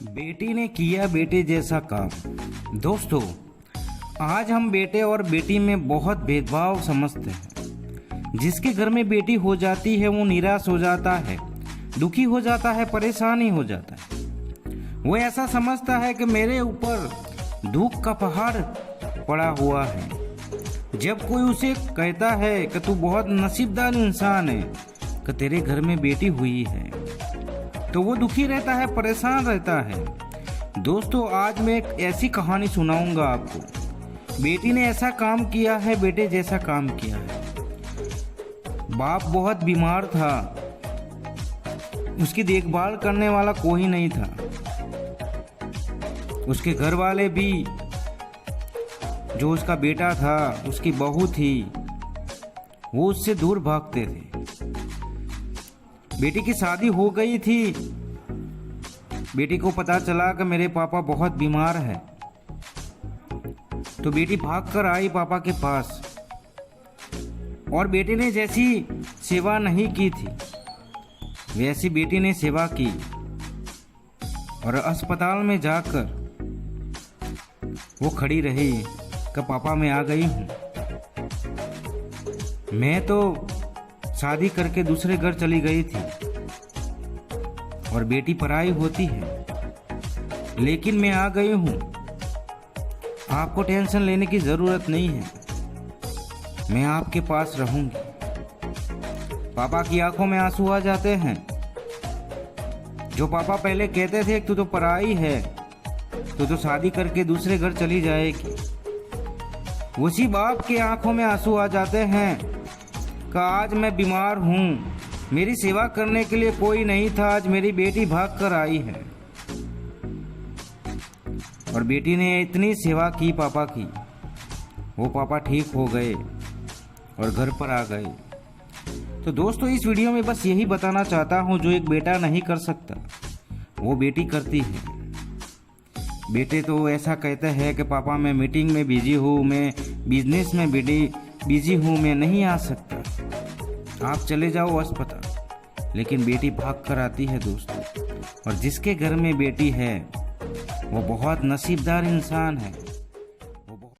बेटी ने किया बेटे जैसा काम। दोस्तों, आज हम बेटे और बेटी में बहुत भेदभाव समझते हैं। जिसके घर में बेटी हो जाती है वो निराश हो जाता है, दुखी हो जाता है, परेशानी हो जाता है। वो ऐसा समझता है कि मेरे ऊपर दुख का पहाड़ पड़ा हुआ है। जब कोई उसे कहता है कि तू बहुत नसीबदार इंसान है कि तेरे घर में बेटी हुई है, तो वो दुखी रहता है, परेशान रहता है। दोस्तों, आज मैं एक ऐसी कहानी सुनाऊंगा आपको। बेटी ने ऐसा काम किया है, बेटे जैसा काम किया है। बाप बहुत बीमार था, उसकी देखभाल करने वाला कोई नहीं था। उसके घर वाले भी, जो उसका बेटा था, उसकी बहू थी, वो उससे दूर भागते थे। बेटी की शादी हो गई थी। बेटी को पता चला कि मेरे पापा बहुत बीमार है, तो बेटी भागकर आई पापा के पास। और बेटे ने जैसी सेवा नहीं की थी वैसी बेटी ने सेवा की, और अस्पताल में जाकर वो खड़ी रही कि पापा मैं आ गई हूँ। मैं तो शादी करके दूसरे घर चली गई थी और बेटी पराई होती है, लेकिन मैं आ गई हूँ। आपको टेंशन लेने की ज़रूरत नहीं है, मैं आपके पास रहूंगी। पापा की आंखों में आंसू आ जाते हैं। जो पापा पहले कहते थे तू तो पराई है, तू तो शादी करके दूसरे घर चली जाएगी, उसी बाप की आंखों में आंसू आ जाते हैं कि आज मैं बीमार हूँ, मेरी सेवा करने के लिए कोई नहीं था, आज मेरी बेटी भाग कर आई है। और बेटी ने इतनी सेवा की पापा की, वो पापा ठीक हो गए और घर पर आ गए। तो दोस्तों, इस वीडियो में बस यही बताना चाहता हूँ, जो एक बेटा नहीं कर सकता वो बेटी करती है। बेटे तो ऐसा कहते हैं कि पापा मैं मीटिंग में बिजी हूँ, मैं बिजनेस में बिजी हूँ, मैं नहीं आ सकता, आप चले जाओ अस्पताल। लेकिन बेटी भाग कर आती है दोस्तों। और जिसके घर में बेटी है वो बहुत नसीबदार इंसान है।